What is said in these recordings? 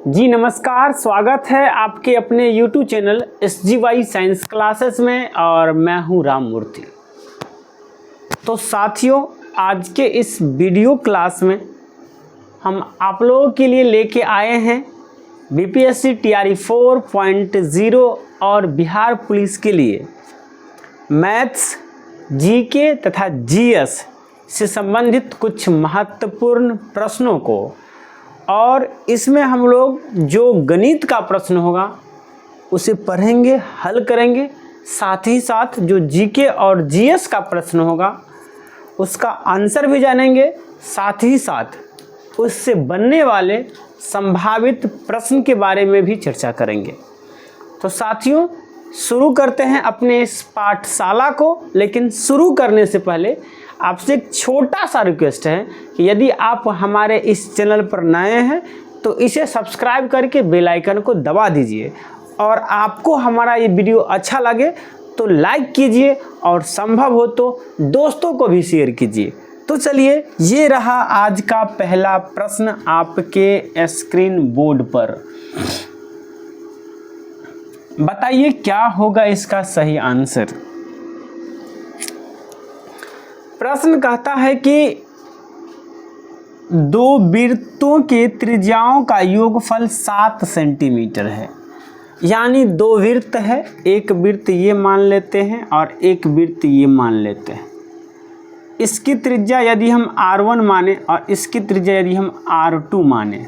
जी नमस्कार, स्वागत है आपके अपने YouTube channel SGY science classes में और मैं हूं राम मूर्ति। तो साथियों, आज के इस वीडियो क्लास में हम आप लोगों के लिए लेके आए हैं BPSC TRE 4.0 और बिहार पुलिस के लिए मैथ्स, जीके तथा GS से संबंधित कुछ महत्वपूर्ण प्रश्नों को, और इसमें हम लोग जो गणित का प्रश्न होगा उसे पढ़ेंगे, हल करेंगे। साथ ही साथ जो जीके और जीएस का प्रश्न होगा उसका आंसर भी जानेंगे। साथ ही साथ उससे बनने वाले संभावित प्रश्न के बारे में भी चर्चा करेंगे। तो साथियों, शुरू करते हैं अपने इस पाठशाला को। लेकिन शुरू करने से पहले आपसे एक छोटा सा रिक्वेस्ट है कि यदि आप हमारे इस चैनल पर नए हैं तो इसे सब्सक्राइब करके बेल आइकन को दबा दीजिए, और आपको हमारा ये वीडियो अच्छा लगे तो लाइक कीजिए और संभव हो तो दोस्तों को भी शेयर कीजिए। तो चलिए, ये रहा आज का पहला प्रश्न आपके स्क्रीन बोर्ड पर। बताइए क्या होगा इसका सही आंसर। प्रश्न कहता है कि दो वृत्तों के त्रिज्याओं का योगफल 7 सेंटीमीटर है। यानी दो वृत्त है, एक वृत्त ये मान लेते हैं और एक वृत्त ये मान लेते हैं। इसकी त्रिज्या यदि हम R1 माने और इसकी त्रिज्या यदि हम R2 माने,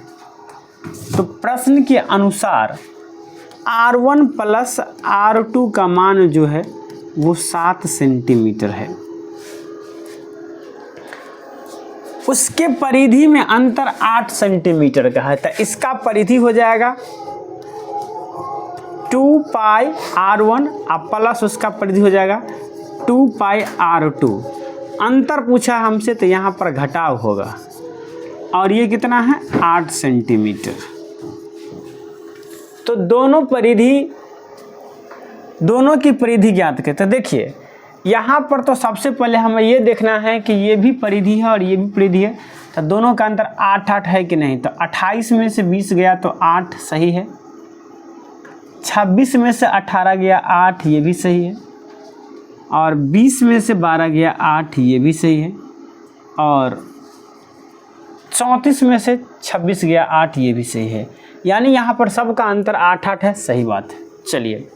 तो प्रश्न के अनुसार R1 प्लस R2 का मान जो है वो 7 सेंटीमीटर है। उसके परिधि में अंतर 8 सेंटीमीटर का है, तो इसका परिधि हो जाएगा 2 पाई R1 और प्लस उसका परिधि हो जाएगा 2 पाई R2। अंतर पूछा हमसे तो यहाँ पर घटाव होगा, और ये कितना है 8 सेंटीमीटर। तो दोनों की परिधि ज्ञात करें। तो देखिए, यहाँ पर तो सबसे पहले हमें ये देखना है कि ये भी परिधि है और ये भी परिधि है, तो दोनों का अंतर 8 है कि नहीं। तो 28 में से 20 गया तो 8 सही है, 26 में से 18 गया 8, ये भी सही है, और 20 में से 12 गया 8, ये भी सही है, और 34 में से 26 गया 8, ये भी सही है। यानी यहाँ पर सबका अंतर 8 है। सही बात है। चलिए,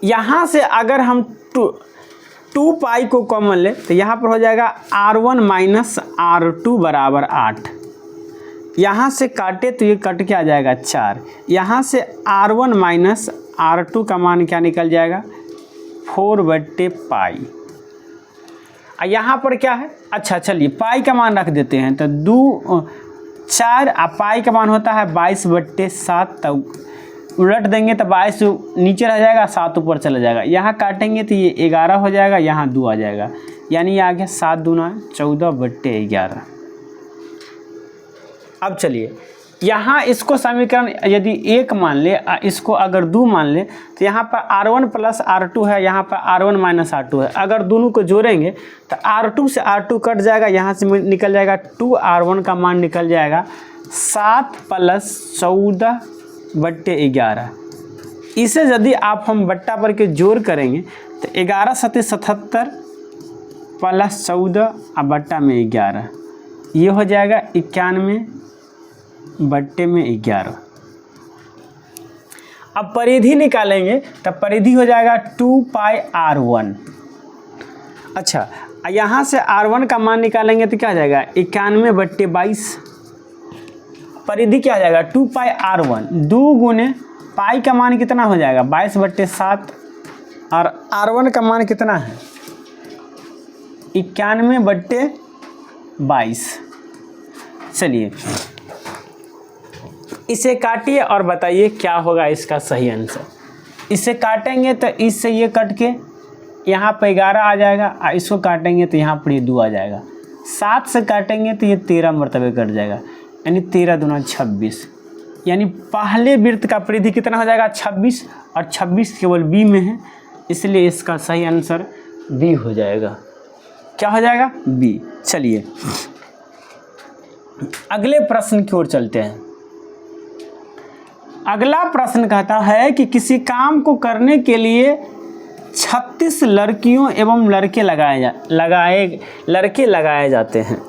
यहाँ से अगर हम 2 पाई को कॉमन ले तो यहाँ पर हो जाएगा R1 माइनस R2 बराबर 8। यहाँ से काटे तो ये कट के आ जाएगा 4। यहाँ से R1 माइनस R2 का मान क्या निकल जाएगा 4/पाई। यहाँ पर क्या है, अच्छा चलिए पाई का मान रख देते हैं। तो 2 4 पाई का मान होता है 22/7। तो उलट देंगे तो 22 नीचे रह जाएगा, 7 ऊपर चला जाएगा। यहाँ काटेंगे तो ये 11 हो जाएगा, यहाँ 2 आ जाएगा। यानी ये आ गया 7 दूना 14/11। अब चलिए, यहाँ इसको समीकरण यदि 1 मान ले, इसको अगर 2 मान ले, तो यहाँ पर R1 प्लस R2 है, यहाँ पर R1 माइनस R2 है। अगर दोनों को जोड़ेंगे तो R2 से R2 कट जाएगा, यहाँ से निकल जाएगा 2R1 का मान निकल जाएगा 7 प्लस 14/11। इसे यदि आप हम बट्टा पर के जोड़ करेंगे तो 11 सत्ते 77 प्लस 14 और बट्टा में 11, ये हो जाएगा 91/11। अब परिधि निकालेंगे तो परिधि हो जाएगा 2 पाई R1। अच्छा, यहाँ से R1 का मान निकालेंगे तो क्या हो जाएगा 91/22। परिधि क्या हो जाएगा 2 पाई R1। 2 गुने पाई का मान कितना हो जाएगा 22/7, और R1 का मान कितना है 91/22। चलिए, इसे काटिए और बताइए क्या होगा इसका सही आंसर। इसे काटेंगे तो इससे ये कट के यहाँ पर 11 आ जाएगा, और इसको काटेंगे तो यहाँ पर ये 2 आ जाएगा। 7 से काटेंगे तो ये 13 मरतबे कट जाएगा, यानी 13 दूना 26। यानी पहले वृत्त का परिधि कितना हो जाएगा 26, और 26 केवल बी में है, इसलिए इसका सही आंसर बी हो जाएगा। क्या हो जाएगा बी। चलिए, अगले प्रश्न की ओर चलते हैं। अगला प्रश्न कहता है कि किसी काम को करने के लिए 36 लड़कियों एवं लड़के लगाए जाते हैं।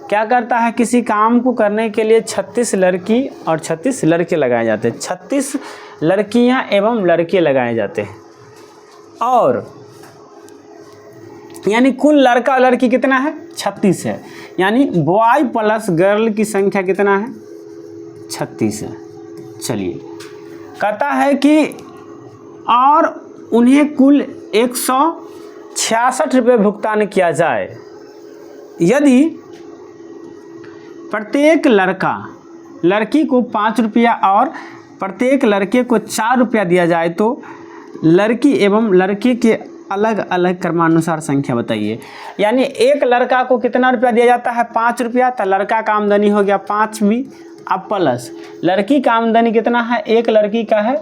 क्या करता है? किसी काम को करने के लिए 36 लड़की और 36 लड़के लगाए जाते हैं। 36 लड़कियां एवं लड़के लगाए जाते हैं। और यानी कुल लड़का और लड़की कितना है? 36 है। यानी बॉय प्लस गर्ल की संख्या कितना है? 36 है। चलिए, कहता है कि और उन्हें कुल 166 रुपये भुगतान किया जाए। यदि प्रत्येक लड़की को 5 रुपया और प्रत्येक लड़के को 4 रुपया दिया जाए तो लड़की एवं लड़के के अलग अलग क्रमानुसार संख्या बताइए। यानी एक लड़का को कितना रुपया दिया जाता है? 5 रुपया। तो लड़का का आमदनी हो गया 5 भी, अब प्लस लड़की का आमदनी कितना है? एक लड़की का है,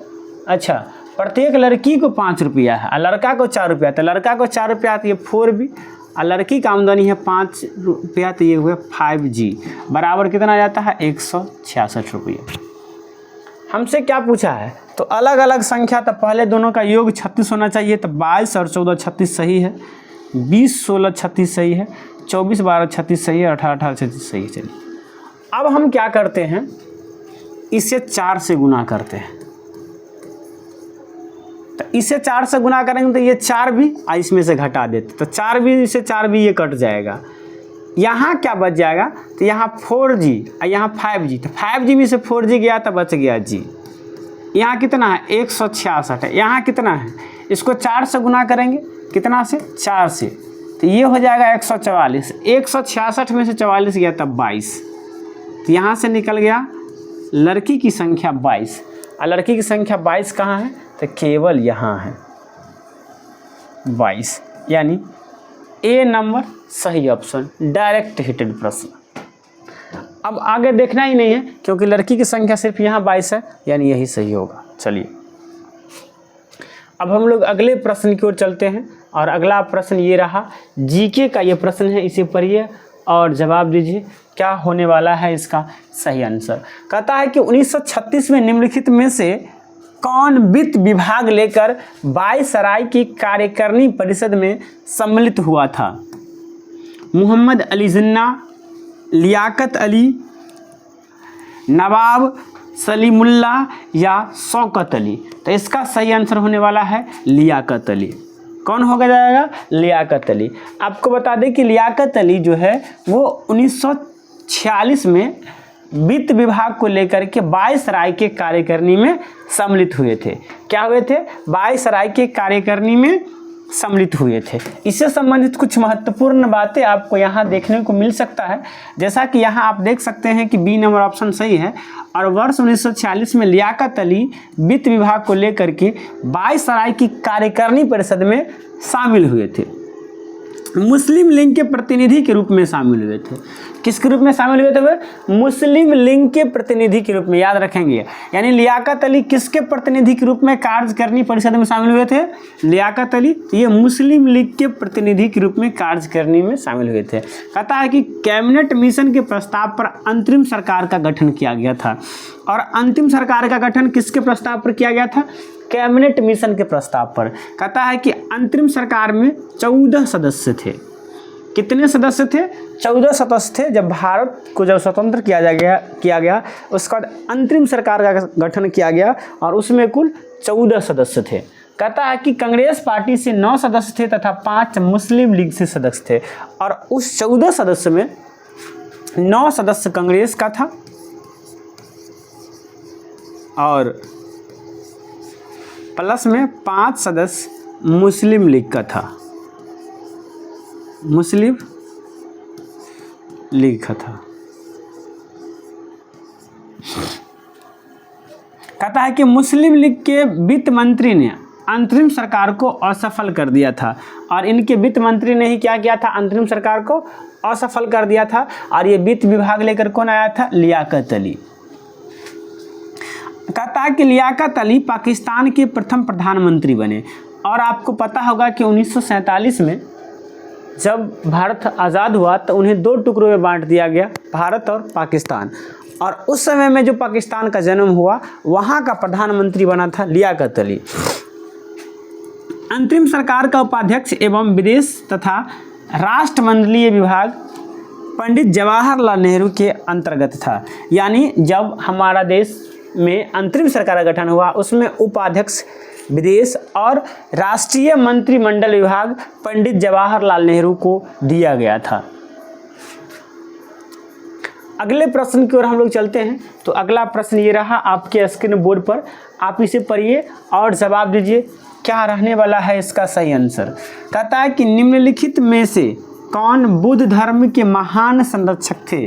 अच्छा, प्रत्येक लड़की को 5 रुपया है और लड़का को 4 रुपया। तो लड़का को 4 रुपया तो ये 4 भी, और लड़की का आमदनी है 5 रुपया तो ये हुए 5G, बराबर कितना आ जाता है? 166 रुपये। हमसे क्या पूछा है? तो अलग अलग संख्या, तो पहले दोनों का योग 36 होना चाहिए। तो 22 और 14 36 सही है, 20 16 36 सही है, 24 12 36 सही है, 18 18 36 सही है। चलिए, अब हम क्या करते हैं? इसे 4 से गुना करते हैं। तो इसे 4 से गुना करेंगे तो ये 4 भी और इसमें से घटा देते, तो 4 भी, इसे 4 भी ये कट जाएगा। यहाँ क्या बच जाएगा? तो यहाँ 4G और यहाँ 5G। तो 5G में से 4G गया तो बच गया G। यहाँ कितना है? 166 है। यहाँ कितना है? इसको 4 से गुना करेंगे, कितना से? 4 से, तो ये हो जाएगा 144। 166 में से 44 गया तब 22, तो यहाँ से निकल गया लड़की की संख्या 22। और लड़की की संख्या 22 कहाँ है? तो केवल यहाँ है 22। यानी ए नंबर सही ऑप्शन, डायरेक्ट हिटेड प्रश्न। अब आगे देखना ही नहीं है क्योंकि लड़की की संख्या सिर्फ यहाँ 22 है, यानी यही सही होगा। चलिए, अब हम लोग अगले प्रश्न की ओर चलते हैं और अगला प्रश्न ये रहा, जीके का ये प्रश्न है। इसे पढ़िए और जवाब दीजिए क्या होने वाला है इसका सही आंसर। कहता है कि 1936 में निम्नलिखित में से कौन वित्त विभाग लेकर वायसराय की कार्यकारिणी परिषद में सम्मिलित हुआ था? मोहम्मद अली जिन्ना, लियाकत अली, नवाब सलीमुल्लाह या शौकत अली? तो इसका सही आंसर होने वाला है लियाकत अली। कौन होगा जाएगा? लियाकत अली। आपको बता दें कि लियाकत अली जो है वो 1946 में वित्त विभाग को लेकर के वायसराय के कार्यकारिणी में सम्मिलित हुए थे। क्या हुए थे? वायसराय के कार्यकारिणी में सम्मिलित हुए थे। इससे संबंधित कुछ महत्वपूर्ण बातें आपको यहाँ देखने को मिल सकता है, जैसा कि यहाँ आप देख सकते हैं कि बी नंबर ऑप्शन सही है। और वर्ष 1946 में लियाकत अली वित्त विभाग को लेकर के वायसराय की कार्यकारिणी परिषद में शामिल हुए थे। मुस्लिम लीग के प्रतिनिधि के रूप में शामिल हुए थे। किसके रूप में शामिल हुए थे वे? मुस्लिम लीग के प्रतिनिधि के रूप में, याद रखेंगे। यानी लियाकत अली किसके प्रतिनिधि के रूप में कार्यकारिणी परिषद में शामिल हुए थे? लियाकत अली, ये मुस्लिम लीग के प्रतिनिधि के रूप में कार्यकारिणी में शामिल हुए थे। कहता है कि कैबिनेट मिशन के प्रस्ताव पर अंतरिम सरकार का गठन किया गया था। और अंतिम सरकार का गठन किसके प्रस्ताव पर किया गया था? कैबिनेट मिशन के प्रस्ताव पर। कहता है कि अंतरिम सरकार में 14 सदस्य थे। कितने सदस्य थे? 14 सदस्य थे। जब भारत को स्वतंत्र किया गया उसके बाद अंतरिम सरकार का गठन किया गया और उसमें कुल 14 सदस्य थे। कहता है कि कांग्रेस पार्टी से 9 सदस्य थे तथा 5 मुस्लिम लीग से सदस्य थे। और उस 14 सदस्य में 9 सदस्य कांग्रेस का था और प्लस में 5 सदस्य मुस्लिम लीग का था। मुस्लिम लीग का था। कहता है कि मुस्लिम लीग के वित्त मंत्री ने अंतरिम सरकार को असफल कर दिया था। और इनके वित्त मंत्री ने ही क्या किया था? अंतरिम सरकार को असफल कर दिया था। और ये वित्त विभाग लेकर कौन आया था? लियाकत अली। कहता है कि लियाकत अली पाकिस्तान के प्रथम प्रधानमंत्री बने। और आपको पता होगा कि 1947 में जब भारत आज़ाद हुआ तो उन्हें 2 टुकड़ों में बांट दिया गया, भारत और पाकिस्तान। और उस समय में जो पाकिस्तान का जन्म हुआ वहाँ का प्रधानमंत्री बना था लियाकत अली। अंतरिम सरकार का उपाध्यक्ष एवं विदेश तथा राष्ट्रमंडलीय विभाग पंडित जवाहरलाल नेहरू के अंतर्गत था। यानी जब हमारा देश में अंतरिम सरकार का गठन हुआ उसमें उपाध्यक्ष, विदेश और राष्ट्रीय मंत्रिमंडल विभाग पंडित जवाहरलाल नेहरू को दिया गया था। अगले प्रश्न की ओर हम लोग चलते हैं। तो अगला प्रश्न ये रहा आपके स्क्रीन बोर्ड पर, आप इसे पढ़िए और जवाब दीजिए क्या रहने वाला है इसका सही आंसर। कहता है कि निम्नलिखित में से कौन बुद्ध धर्म के महान संरक्षक थे?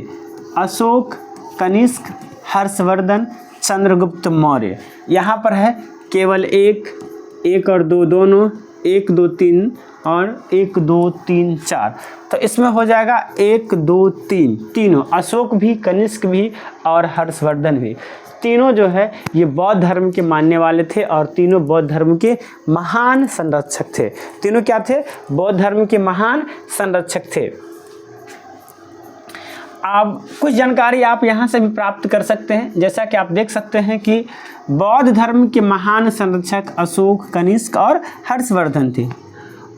अशोक, कनिष्क, हर्षवर्धन, चंद्रगुप्त मौर्य। यहाँ पर है केवल एक और दो दोनों, 1 2 3 और 1 2 3 4। तो इसमें हो जाएगा 1 2 3 तीनों, अशोक भी, कनिष्क भी और हर्षवर्धन भी। तीनों जो है ये बौद्ध धर्म के मानने वाले थे और तीनों बौद्ध धर्म के महान संरक्षक थे। तीनों क्या थे? बौद्ध धर्म के महान संरक्षक थे। अब कुछ जानकारी आप यहाँ से भी प्राप्त कर सकते हैं। जैसा कि आप देख सकते हैं कि बौद्ध धर्म के महान संरक्षक अशोक, कनिष्क और हर्षवर्धन थे।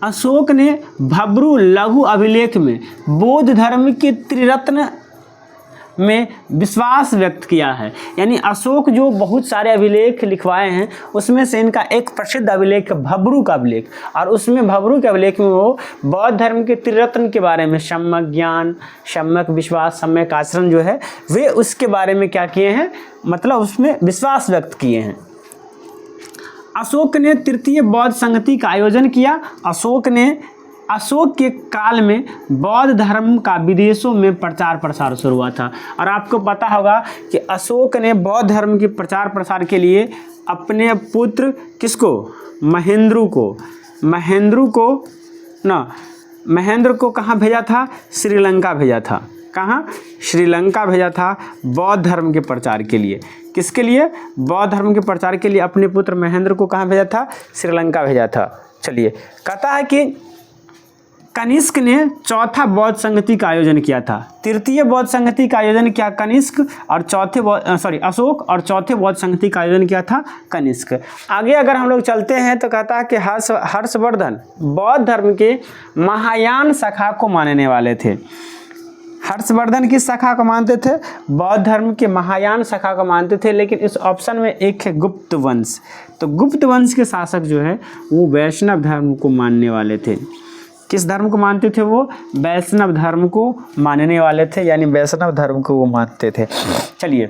अशोक ने भब्रू लघु अभिलेख में बौद्ध धर्म के त्रिरत्न में विश्वास व्यक्त किया है। यानी अशोक जो बहुत सारे अभिलेख लिखवाए हैं उसमें से इनका एक प्रसिद्ध अभिलेख भब्रू का अभिलेख, और उसमें भब्रू के अभिलेख में वो बौद्ध धर्म के त्रिरत्न के बारे में, सम्यक ज्ञान, सम्यक विश्वास, सम्यक आचरण जो है वे उसके बारे में क्या किए हैं, मतलब उसमें विश्वास व्यक्त किए हैं। अशोक ने तृतीय बौद्ध संगति का आयोजन किया। अशोक के काल में बौद्ध धर्म का विदेशों में प्रचार प्रसार शुरू हुआ था। और आपको पता होगा कि अशोक ने बौद्ध धर्म के प्रचार प्रसार के लिए अपने पुत्र किसको, महेंद्र को कहाँ भेजा था? श्रीलंका भेजा था। कहाँ? श्रीलंका भेजा था बौद्ध धर्म के प्रचार के लिए। किसके लिए? बौद्ध धर्म के प्रचार के लिए अपने पुत्र महेंद्र को कहाँ भेजा था? श्रीलंका भेजा था। चलिए, कहता है कि कनिष्क ने चौथा बौद्ध संगति का आयोजन किया था। तृतीय बौद्ध संगति का आयोजन किया कनिष्क और अशोक, और चौथे बौद्ध संगति का आयोजन किया था कनिष्क। आगे अगर हम लोग चलते हैं तो कहता है कि हर्षवर्धन बौद्ध धर्म के महायान शाखा को मानने वाले थे। हर्षवर्धन किस शाखा को मानते थे? बौद्ध धर्म के महायान शाखा को मानते थे। लेकिन इस ऑप्शन में एक है गुप्त वंश। तो गुप्त वंश के शासक जो है वो वैष्णव धर्म को मानने वाले थे। किस धर्म को मानते थे वो? वैष्णव धर्म को मानने वाले थे, यानी वैष्णव धर्म को वो मानते थे। चलिए,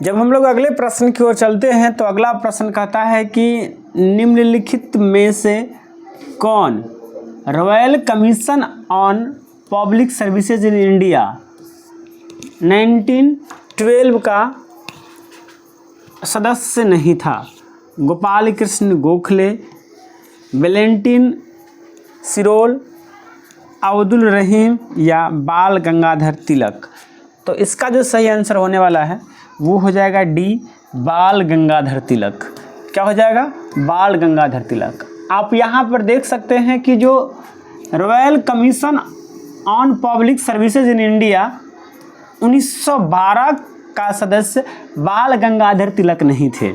जब हम लोग अगले प्रश्न की ओर चलते हैं तो अगला प्रश्न कहता है कि निम्नलिखित में से कौन royal commission on public services in India 1912 का सदस्य नहीं था? गोपाल कृष्ण गोखले, वैलेंटाइन सिरोल, अब्दुल रहीम या बाल गंगाधर तिलक। तो इसका जो सही आंसर होने वाला है वो हो जाएगा डी, बाल गंगाधर तिलक। क्या हो जाएगा? बाल गंगाधर तिलक। आप यहाँ पर देख सकते हैं कि जो royal commission on public services in India 1912 का सदस्य बाल गंगाधर तिलक नहीं थे।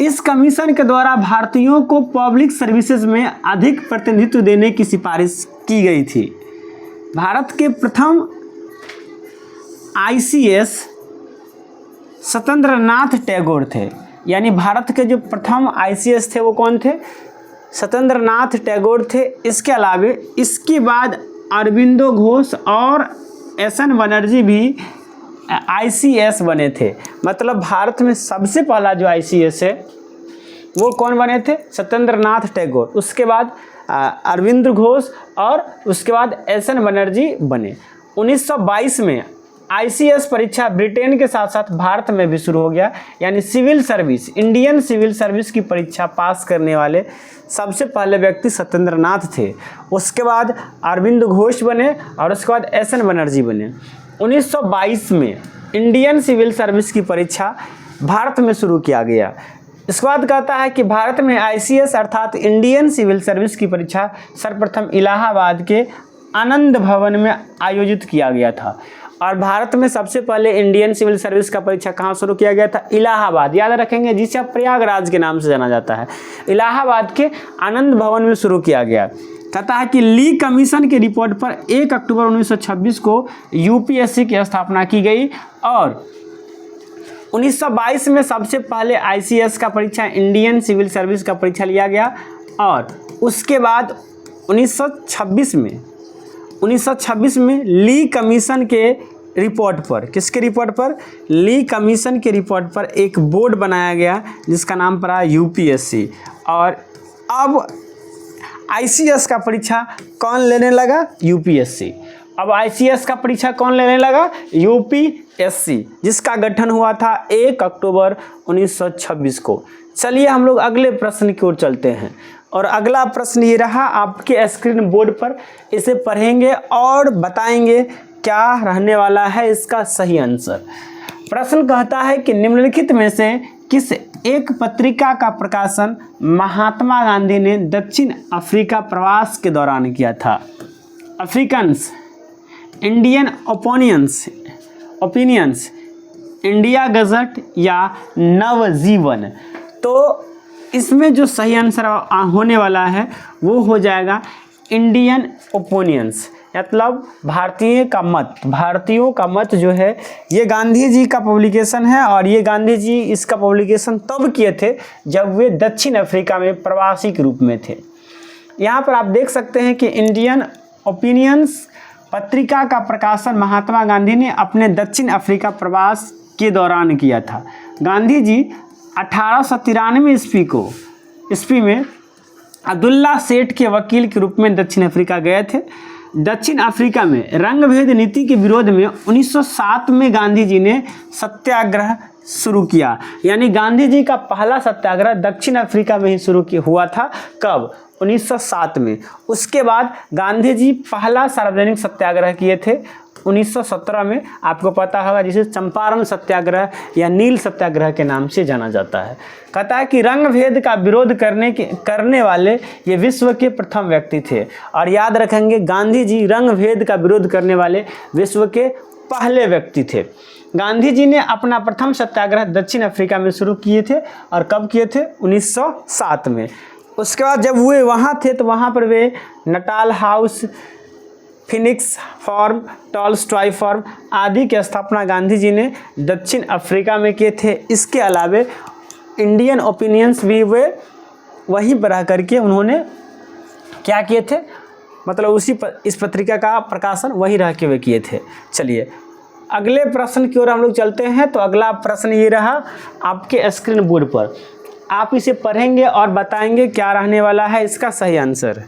इस कमीशन के द्वारा भारतीयों को पब्लिक सर्विसेज में अधिक प्रतिनिधित्व देने की सिफारिश की गई थी। भारत के प्रथम ICS सत्येंद्रनाथ टैगोर थे। यानी भारत के जो प्रथम ICS थे वो कौन थे? सत्येंद्रनाथ टैगोर थे। इसके अलावे इसके बाद अरविंदो घोष और SN बनर्जी भी ICS बने थे। मतलब भारत में सबसे पहला जो ICS है वो कौन बने थे? सत्येंद्रनाथ टैगोर। उसके बाद अरविंद घोष और उसके बाद SN बनर्जी बने। 1922 में ICS परीक्षा ब्रिटेन के साथ साथ भारत में भी शुरू हो गया। यानी civil service, Indian civil service की परीक्षा पास करने वाले सबसे पहले व्यक्ति सत्येंद्रनाथ थे। उसके बाद अरविंद घोष बने और उसके बाद SN बनर्जी बने। 1922 में इंडियन सिविल सर्विस की परीक्षा भारत में शुरू किया गया। इसके बाद कहता है कि भारत में ICS अर्थात इंडियन सिविल सर्विस की परीक्षा सर्वप्रथम इलाहाबाद के आनंद भवन में आयोजित किया गया था। और भारत में सबसे पहले इंडियन सिविल सर्विस का परीक्षा कहाँ शुरू किया गया था? इलाहाबाद, याद रखेंगे, जिसे अब प्रयागराज के नाम से जाना जाता है। इलाहाबाद के आनंद भवन में शुरू किया गया। कहता है कि ली कमीशन के रिपोर्ट पर 1 अक्टूबर 1926 को UPSC की स्थापना की गई और 1922 में सबसे पहले ICS का परीक्षा इंडियन सिविल सर्विस का परीक्षा लिया गया। और उसके बाद 1926 में ली कमीशन के रिपोर्ट पर, किसके रिपोर्ट पर? ली कमीशन के रिपोर्ट पर एक बोर्ड बनाया गया जिसका नाम पड़ा UPSC। और अब ICS का परीक्षा कौन लेने लगा? UPSC। अब ICS का परीक्षा कौन लेने लगा? UPSC, जिसका गठन हुआ था 1 अक्टूबर 1926 को। चलिए हम लोग अगले प्रश्न की ओर चलते हैं। और अगला प्रश्न ये रहा आपके स्क्रीन बोर्ड पर, इसे पढ़ेंगे और बताएंगे क्या रहने वाला है इसका सही आंसर। प्रश्न कहता है कि निम्नलिखित में से किस एक पत्रिका का प्रकाशन महात्मा गांधी ने दक्षिण अफ्रीका प्रवास के दौरान किया था? Africans, Indian opinions, India gazette या नवजीवन? तो इसमें जो सही आंसर होने वाला है वो हो जाएगा इंडियन ओपिनियंस, मतलब भारतीयों का मत जो है, ये गांधी जी का पब्लिकेशन है। और ये गांधी जी इसका पब्लिकेशन तब किए थे जब वे दक्षिण अफ्रीका में प्रवासी के रूप में थे। यहाँ पर आप देख सकते हैं कि इंडियन ओपिनियंस पत्रिका का प्रकाशन महात्मा गांधी ने अपने दक्षिण अफ्रीका प्रवास के दौरान किया था। गांधी जी 1893 ईस्वी में अब्दुल्ला सेठ के वकील के रूप में दक्षिण अफ्रीका गए थे। दक्षिण अफ्रीका में रंगभेद नीति के विरोध में 1907 में गांधी जी ने सत्याग्रह शुरू किया। यानी गांधी जी का पहला सत्याग्रह दक्षिण अफ्रीका में ही शुरू हुआ था। कब? 1907 में। उसके बाद गांधी जी पहला सार्वजनिक सत्याग्रह किए थे 1917 में, आपको पता होगा, जिसे चंपारण सत्याग्रह या नील सत्याग्रह के नाम से जाना जाता है। कहता है कि रंग भेद का विरोध करने वाले ये विश्व के प्रथम व्यक्ति थे। और याद रखेंगे, गांधी जी रंग भेद का विरोध करने वाले विश्व के पहले व्यक्ति थे। गांधी जी ने अपना प्रथम सत्याग्रह दक्षिण अफ्रीका में शुरू किए थे। और कब किए थे? 1907 में। उसके बाद जब वे वहाँ थे तो वहाँ पर वे Natal house, Phoenix farm, Tolstoy farm आदि की स्थापना गांधी जी ने दक्षिण अफ्रीका में किए थे। इसके अलावे इंडियन ओपिनियंस भी वे वहीं पर रह करके उन्होंने क्या किए थे, मतलब इस पत्रिका का प्रकाशन वहीं रह के वे किए थे। चलिए अगले प्रश्न की ओर हम लोग चलते हैं। तो अगला प्रश्न ये रहा आपके स्क्रीन बोर्ड पर, आप इसे पढ़ेंगे और बताएंगे क्या रहने वाला है इसका सही आंसर।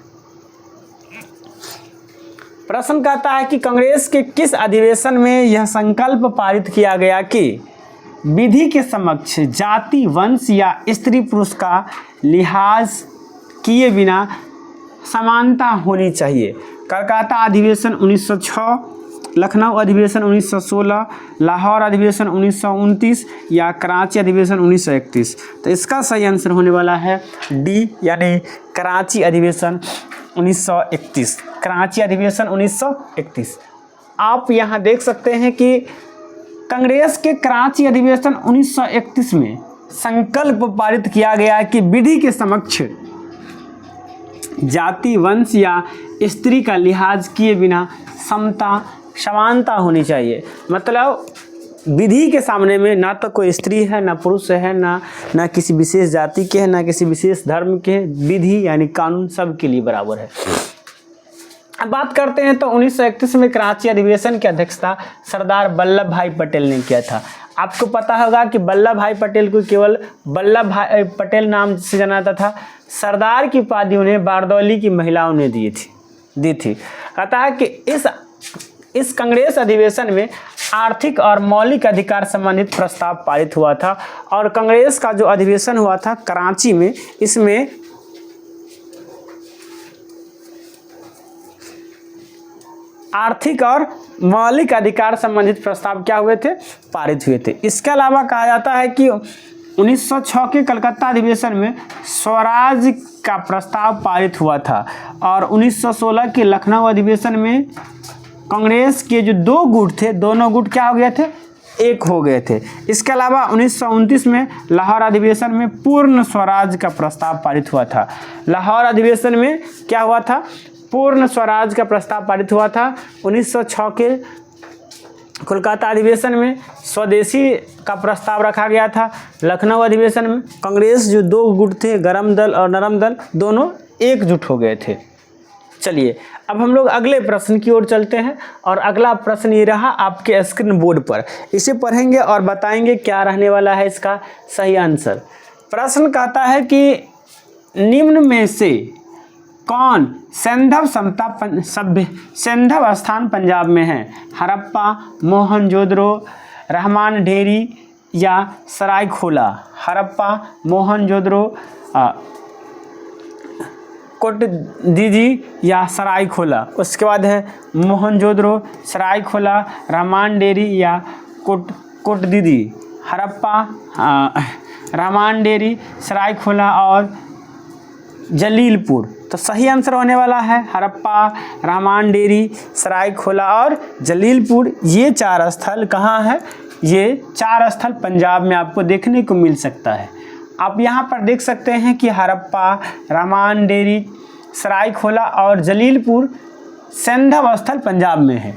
प्रश्न कहता है कि कांग्रेस के किस अधिवेशन में यह संकल्प पारित किया गया कि विधि के समक्ष जाति, वंश या स्त्री पुरुष का लिहाज किए बिना समानता होनी चाहिए? कलकत्ता अधिवेशन 1906, लखनऊ अधिवेशन 1916, लाहौर अधिवेशन 1929 या कराची अधिवेशन 1931? तो इसका सही आंसर होने वाला है डी, यानी कराची अधिवेशन 1931। कराची अधिवेशन 1931। आप यहाँ देख सकते हैं कि कांग्रेस के कराची अधिवेशन 1931 में संकल्प पारित किया गया कि विधि के समक्ष जाति, वंश या स्त्री का लिहाज किए बिना समानता होनी चाहिए। मतलब विधि के सामने में ना तो कोई स्त्री है, ना पुरुष है, ना किसी विशेष जाति के है, ना किसी विशेष धर्म के। विधि यानी कानून सबके लिए बराबर है। अब बात करते हैं तो 1931 में कराची अधिवेशन की अध्यक्षता सरदार वल्लभ भाई पटेल ने किया था। आपको पता होगा कि वल्लभ भाई पटेल को केवल वल्लभ भाई पटेल नाम से जाना जाता था। सरदार की उपाधि उन्हें बारदौली की महिलाओं ने दी थी। कहता है कि इस कांग्रेस अधिवेशन में आर्थिक और मौलिक अधिकार संबंधित प्रस्ताव पारित हुआ था। और कांग्रेस का जो अधिवेशन हुआ था कराची में, इसमें आर्थिक और मौलिक अधिकार संबंधित प्रस्ताव क्या हुए थे? पारित हुए थे। इसके अलावा कहा जाता है कि 1906 के कलकत्ता अधिवेशन में स्वराज का प्रस्ताव पारित हुआ था और 1916 के लखनऊ अधिवेशन में कांग्रेस के जो दो गुट थे, दोनों गुट क्या हो गए थे, एक हो गए थे। इसके अलावा 1929 में लाहौर अधिवेशन में पूर्ण स्वराज का प्रस्ताव पारित हुआ था। लाहौर अधिवेशन में क्या हुआ था, पूर्ण स्वराज का प्रस्ताव पारित हुआ था। 1906 के कोलकाता अधिवेशन में स्वदेशी का प्रस्ताव रखा गया था। लखनऊ अधिवेशन में कांग्रेस जो दो गुट थे, गरम दल और नरम दल, दोनों एकजुट हो गए थे। चलिए अब हम लोग अगले प्रश्न की ओर चलते हैं और अगला प्रश्न ये रहा आपके स्क्रीन बोर्ड पर। इसे पढ़ेंगे और बताएंगे क्या रहने वाला है इसका सही आंसर। प्रश्न कहता है कि निम्न में से कौन सैंधव सैंधव स्थान पंजाब में है? हड़प्पा, मोहनजोदड़ो, रहमान डेरी या सरायखोला? हड़प्पा, मोहनजोदड़ो, कोटदीजी या सरायखोला? उसके बाद है मोहनजोदड़ो, सरायखोला, रहमान डेरी या कोटदीजी? हड़प्पा, रहमान डेरी, सरायखोला और जलीलपुर। तो सही आंसर होने वाला है हड़प्पा, रहमान डेरी, सरायखोला और जलीलपुर। ये 4 स्थल कहाँ है? ये 4 स्थल पंजाब में आपको देखने को मिल सकता है। आप यहाँ पर देख सकते हैं कि हड़प्पा, रहमान डेरी, सरायखोला और जलीलपुर सैंधव स्थल पंजाब में है।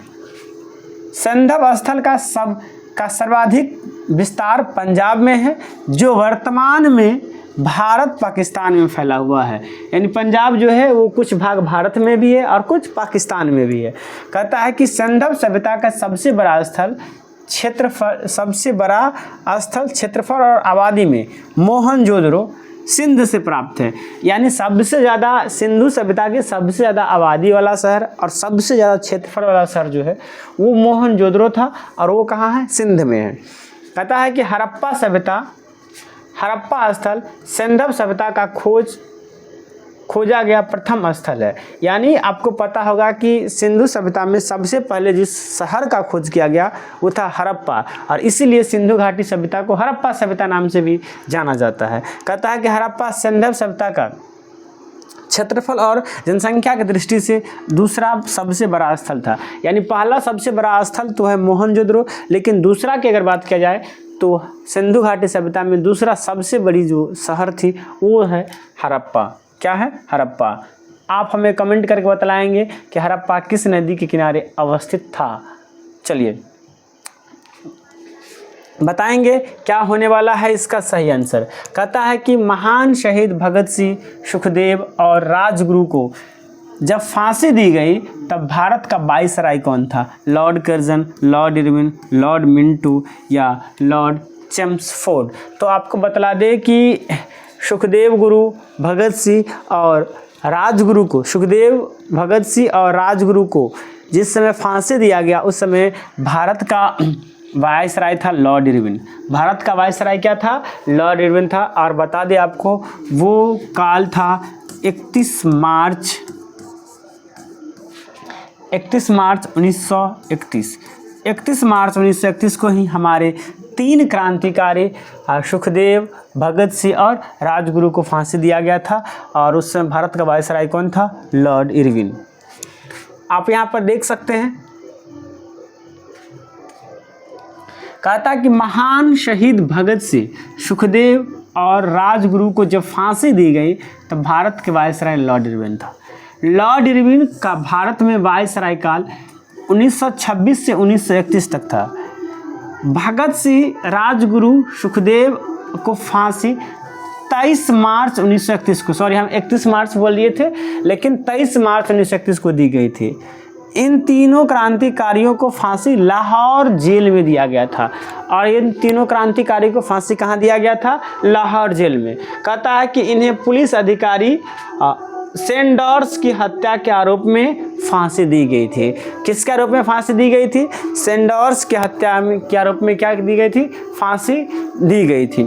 सैंधव स्थल का सर्वाधिक विस्तार पंजाब में है, जो वर्तमान में भारत पाकिस्तान में फैला हुआ है। यानी पंजाब जो है वो कुछ भाग भारत में भी है और कुछ पाकिस्तान में भी है। कहता है कि सैंधव सभ्यता का सबसे बड़ा क्षेत्रफल और आबादी में मोहनजोदड़ो सिंध से प्राप्त है। यानी सबसे ज़्यादा सिंधु सभ्यता के सबसे ज़्यादा आबादी वाला शहर और सबसे ज़्यादा क्षेत्रफल वाला शहर जो है वो मोहनजोदड़ो था और वो कहाँ है? सिंध में है। कहता है कि हड़प्पा स्थल सैंधव सभ्यता का खोजा गया प्रथम स्थल है। यानी आपको पता होगा कि सिंधु सभ्यता में सबसे पहले जिस शहर का खोज किया गया वो था हड़प्पा और इसीलिए सिंधु घाटी सभ्यता को हड़प्पा सभ्यता नाम से भी जाना जाता है। कहता है कि हड़प्पा सैंधव सभ्यता का क्षेत्रफल और जनसंख्या की दृष्टि से दूसरा सबसे बड़ा स्थल था। यानी पहला सबसे बड़ा स्थल तो है मोहनजोदड़ो, लेकिन दूसरा की अगर बात किया जाए तो सिंधु घाटी सभ्यता में दूसरा सबसे बड़ी जो शहर थी वो है हड़प्पा। क्या है? हड़प्पा। आप हमें कमेंट करके बतलाएंगे कि हड़प्पा किस नदी के किनारे अवस्थित था। चलिए बताएंगे क्या होने वाला है इसका सही आंसर। कहता है कि महान शहीद भगत सिंह, सुखदेव और राजगुरु को जब फांसी दी गई तब भारत का वाइसराय कौन था? Lord Curzon, Lord Irwin, Lord Minto या लॉर्ड चेम्सफोर्ड? तो आपको बतला दे कि सुखदेव भगत सिंह और राजगुरु को जिस समय फांसी दिया गया उस समय भारत का वाइसराय था लॉर्ड इरविन। भारत का वाइसराय क्या था? लॉर्ड इरविन था। और बता दें आपको वो काल था 31 मार्च 1931। 31 मार्च 1931 को ही हमारे 3 क्रांतिकारी सुखदेव, भगत सिंह और राजगुरु को फांसी दिया गया था और उस समय भारत का वाइसराय कौन था? Lord Irwin. आप यहाँ पर देख सकते हैं कहता कि महान शहीद भगत सिंह, सुखदेव और राजगुरु को जब फांसी दी गई तब भारत के वाइसराय लॉर्ड इरविन था। लॉर्ड इरविन का भारत में वाइसराय काल 1926 से 1931 तक था। भगत सिंह, राजगुरु, सुखदेव को फांसी 23 मार्च 1931 को, सॉरी हम 31 मार्च बोल दिए थे, लेकिन 23 मार्च 1931 को दी गई थी। इन तीनों क्रांतिकारियों को फांसी लाहौर जेल में दिया गया था और इन तीनों क्रांतिकारियों को फांसी कहाँ दिया गया था? लाहौर जेल में। कहता है कि इन्हें पुलिस अधिकारी सैंडर्स की हत्या के आरोप में फांसी दी गई थी। किसके आरोप में फांसी दी गई थी? सैंडर्स की हत्या के आरोप में क्या दी गई थी? फांसी दी गई थी।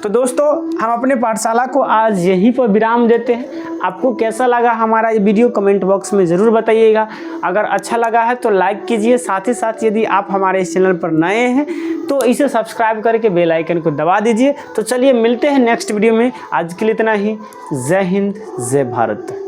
तो दोस्तों हम अपने पाठशाला को आज यहीं पर विराम देते हैं। आपको कैसा लगा हमारा ये वीडियो कमेंट बॉक्स में ज़रूर बताइएगा। अगर अच्छा लगा है तो लाइक कीजिए, साथ ही साथ यदि आप हमारे इस चैनल पर नए हैं तो इसे सब्सक्राइब करके बेल आइकन को दबा दीजिए। तो चलिए मिलते हैं नेक्स्ट वीडियो में, आज के लिए इतना ही। जय हिंद, जय भारत।